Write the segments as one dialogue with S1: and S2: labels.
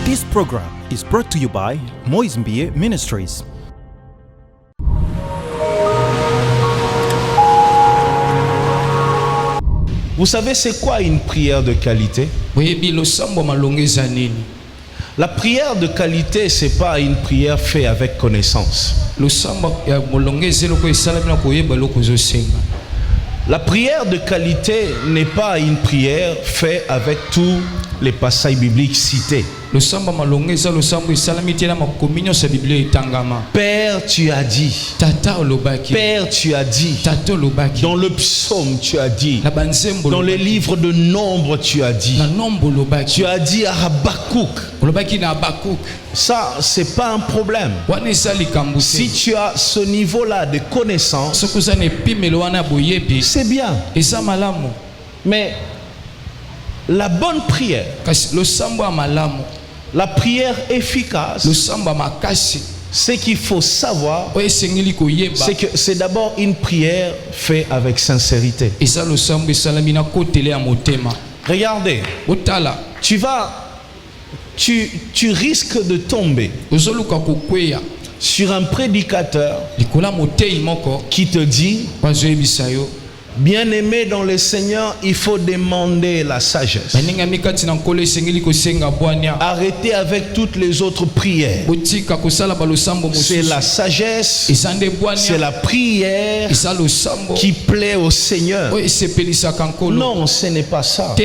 S1: This program is brought to you by Moïse Mbie Ministries.
S2: Vous savez c'est quoi une prière de qualité? La prière de qualité, c'est pas une prière faite avec connaissance. La prière de qualité n'est pas une prière faite avec tous les passages bibliques cités. Père, tu as dit. Père, tu as dit. Dans le psaume, tu as dit. Dans les livres de Nombre, tu as dit. Tu as dit à Habakkuk. Ça, c'est pas un problème. Si tu as ce niveau-là de connaissance, c'est bien. Mais la bonne prière, la prière efficace, ce qu'il faut savoir, c'est que c'est d'abord une prière faite avec sincérité. Regardez, tu risques de tomber sur un prédicateur qui te dit: bien-aimé dans le Seigneur, il faut demander la sagesse. Arrêtez avec toutes les autres prières. C'est la sagesse, c'est la prière qui plaît au Seigneur. Non, ce n'est pas ça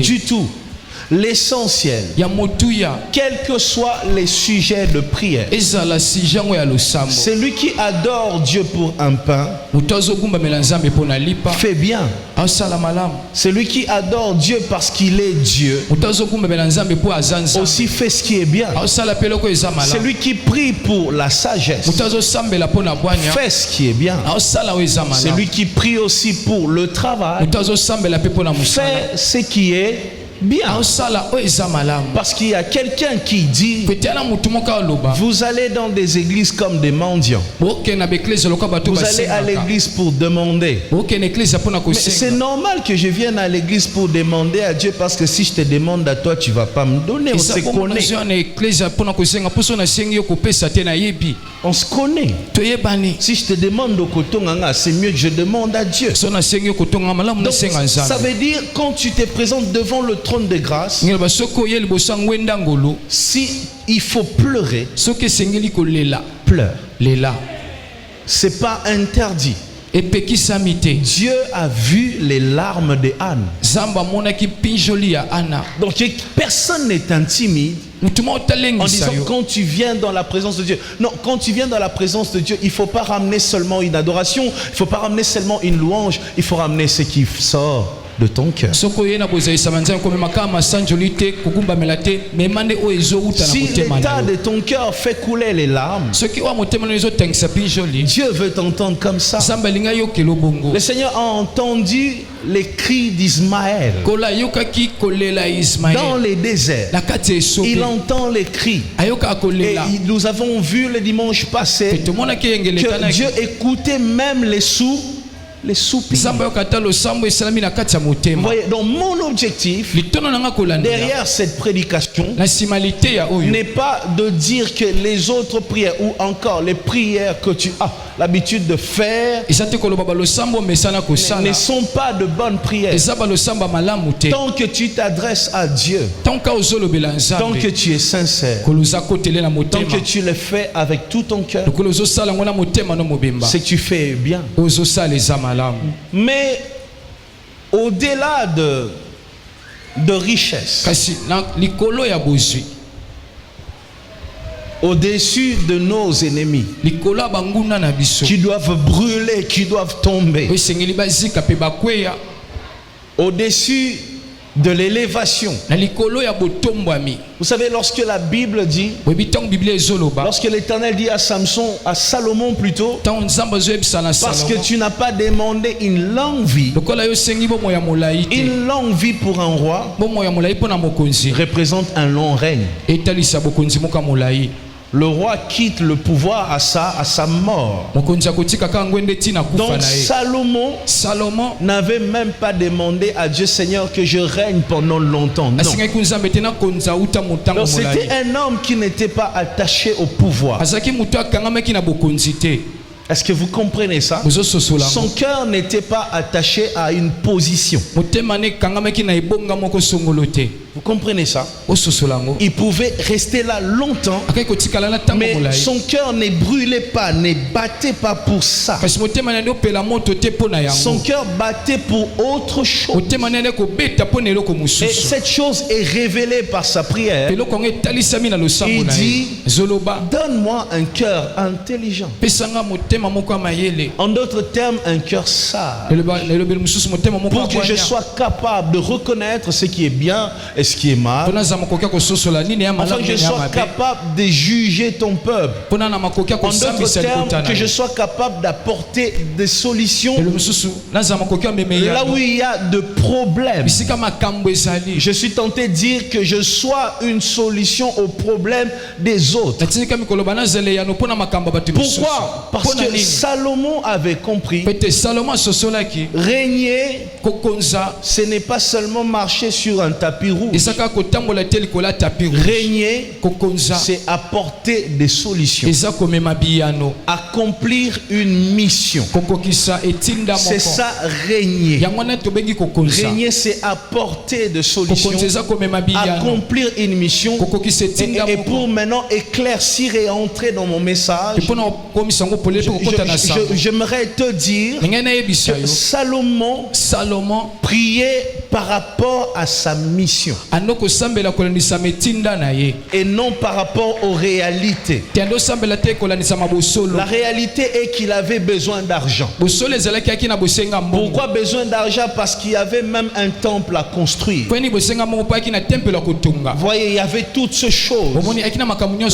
S2: du tout. L'essentiel, quels que soient les sujets de prière, celui qui adore Dieu pour un pain fait bien. Celui qui adore Dieu parce qu'il est Dieu aussi fait ce qui est bien. Celui qui prie pour la sagesse fait ce qui est bien. Celui qui prie aussi pour le travail fait ce qui est bien. Parce qu'il y a quelqu'un qui dit: vous allez dans des églises comme des mendiants. Vous allez à l'église pour demander. Mais c'est normal que je vienne à l'église pour demander à Dieu, parce que si je te demande à toi, tu ne vas pas me donner. On se connaît. On se connaît. Si je te demande au Kotonganga, c'est mieux que je demande à Dieu. Donc, ça veut dire, quand tu te présentes devant le trône de grâce, si il faut pleurer, pleure. C'est pas interdit. Dieu a vu les larmes de Anne. Donc personne n'est intimide en disant quand tu viens dans la présence de Dieu. Non, quand tu viens dans la présence de Dieu, il ne faut pas ramener seulement une adoration, il ne faut pas ramener seulement une louange, il faut ramener ce qui sort de ton cœur. Si l'état de ton cœur fait couler les larmes, Dieu veut t'entendre comme ça. Le Seigneur a entendu les cris d'Ismaël dans les déserts. Il entend les cris. Et nous avons vu le dimanche passé que Dieu écoutait même les soupirs. Voyez, donc mon objectif derrière cette prédication n'est pas de dire que les autres prières ou encore les prières que tu as l'habitude de faire ne sont pas de bonnes prières. Tant que tu t'adresses à Dieu, tant que tu es sincère, tant que tu le fais avec tout ton cœur, c'est que tu fais bien. Mais au-delà de richesse, au-dessus de nos ennemis qui doivent brûler, qui doivent tomber, au-dessus de l'élévation. Vous savez, lorsque la Bible dit, lorsque l'Éternel dit à Samson, à Salomon plutôt, parce que tu n'as pas demandé une longue vie pour un roi représente un long règne. le roi quitte le pouvoir à sa mort. Donc Salomon n'avait même pas demandé à Dieu, Seigneur, que je règne pendant longtemps. Non. Donc c'était un homme qui n'était pas attaché au pouvoir. Est-ce que vous comprenez ça? Son cœur n'était pas attaché à une position. Vous comprenez ça? Il pouvait rester là longtemps, mais son cœur ne brûlait pas, ne battait pas pour ça. Son cœur battait pour autre chose. Et cette chose est révélée par sa prière. Il dit, donne-moi un cœur intelligent. En d'autres termes, un cœur sage. Pour que je sois capable de reconnaître ce qui est bien et ce qui est mal. Afin que je sois capable de juger ton peuple. En d'autres termes, que je sois capable d'apporter des solutions là où il y a de problèmes. Je suis tenté de dire que je sois une solution aux problèmes des autres. Pourquoi? Parce que Salomon avait compris, régner, ce n'est pas seulement marcher sur un tapis rouge. Régner, c'est apporter des solutions, accomplir une mission. C'est ça, régner. Régner, c'est apporter des solutions, accomplir une mission. Et pour maintenant éclaircir et entrer dans mon message, j'aimerais te dire que Salomon priait par rapport à sa mission et non par rapport aux réalités. La réalité est qu'il avait besoin d'argent. Pourquoi besoin d'argent? Parce qu'il y avait même un temple à construire. Voyez, il y avait toutes ces choses.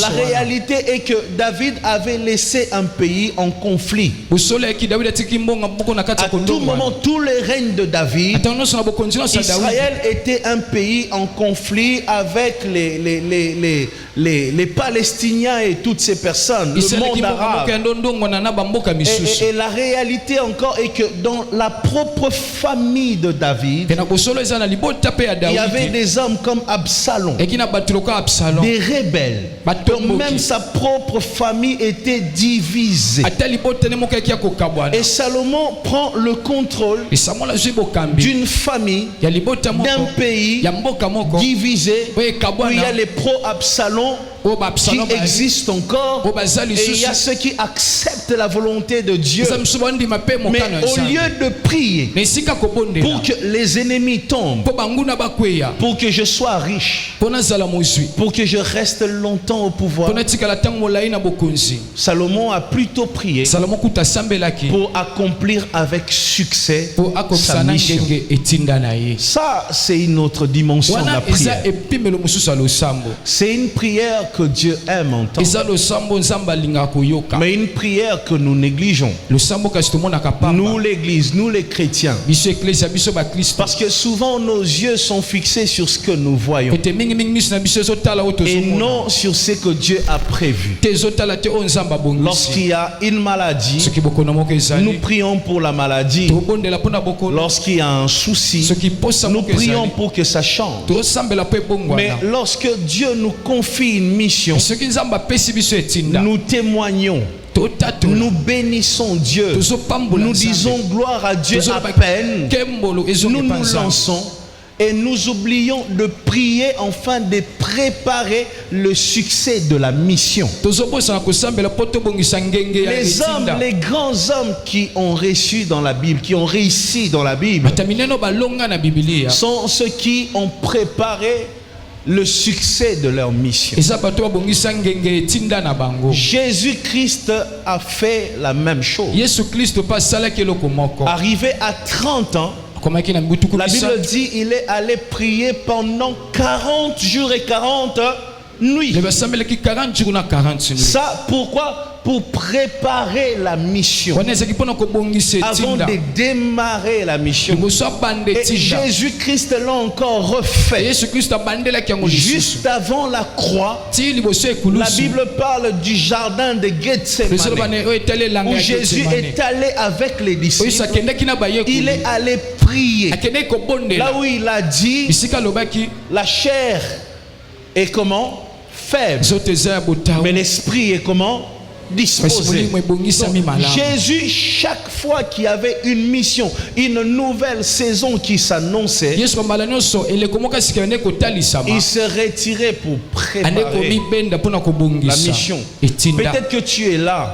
S2: La réalité est que David avait laissé un pays en conflit. À tout moment, tous les règnes de David, Israël était un pays en conflit avec les Palestiniens et toutes ces personnes, le monde arabe. Et la réalité encore est que dans la propre famille de David, il y avait des hommes comme Absalom, des rebelles. Donc même sa propre famille était divisée. Et Salomon prend le contrôle d'une famille, d'un pays divisé, où il y a les pro-Absalom qui existent encore, et il y a ceux qui acceptent la volonté de Dieu. Mais au lieu de prier pour que les ennemis tombent, pour que je sois riche, pour que je reste longtemps au pouvoir, Salomon a plutôt prié pour accomplir avec succès sa mission. Ça, c'est une autre dimension de la prière. C'est une prière que Dieu aime entendre, mais une prière que nous négligeons, nous l'église, nous les chrétiens, parce que souvent nos yeux sont fixés sur ce que nous voyons et non sur ce que Dieu a prévu. Lorsqu'il y a une maladie, nous prions pour la maladie. Lorsqu'il y a un souci, nous prions pour que ça change. Mais lorsque Dieu nous confie une mission, nous témoignons, nous bénissons Dieu, nous disons gloire à Dieu à peine, nous nous lançons et nous oublions de prier afin de préparer le succès de la mission. Les hommes, les grands hommes qui ont reçu dans la Bible, qui ont réussi dans la Bible, sont ceux qui ont préparé le succès de leur mission. Jésus-Christ a fait la même chose. Arrivé à 30 ans, la Bible dit il est allé prier pendant 40 jours et 40 nuits. Ça, pourquoi? Pour préparer la mission. Avant de démarrer la mission. Et Jésus-Christ l'a encore refait. Juste avant la croix, la Bible parle du jardin de Gethsemane, où Jésus est allé avec les disciples. Il est allé prier. Là où il a dit, la chair est comment? Faible. Mais l'esprit est comment? Disposé. Donc, Jésus, chaque fois qu'il y avait une mission, une nouvelle saison qui s'annonçait, il se retirait pour préparer la mission. Peut-être que tu es là.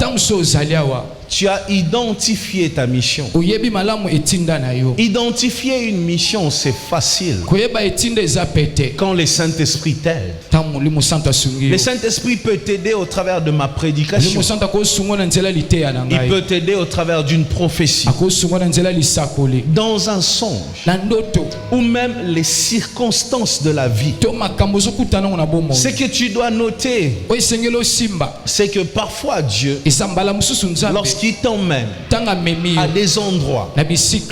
S2: Tu as identifié ta mission. Identifier une mission, c'est facile. Quand le Saint-Esprit t'aide. Le Saint-Esprit peut t'aider au travers de ma prédication. Il peut t'aider au travers d'une prophétie. Dans un songe. Ou même les circonstances de la vie. Ce que tu dois noter, c'est que parfois Dieu, lorsqu'il t'emmène à des endroits,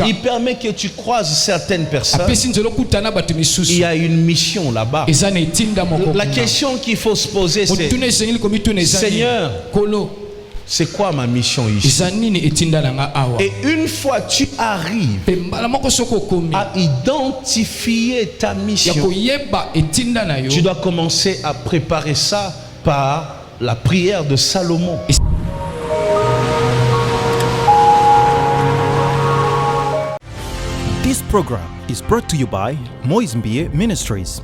S2: il permet que tu croises certaines personnes. Il y a une mission là-bas. La question qu'il faut se poser, c'est: Seigneur, c'est quoi ma mission ici? Et une fois tu arrives à identifier ta mission, tu dois commencer à préparer ça par la prière de Salomon.
S1: This program is brought to you by Moise Mbie Ministries.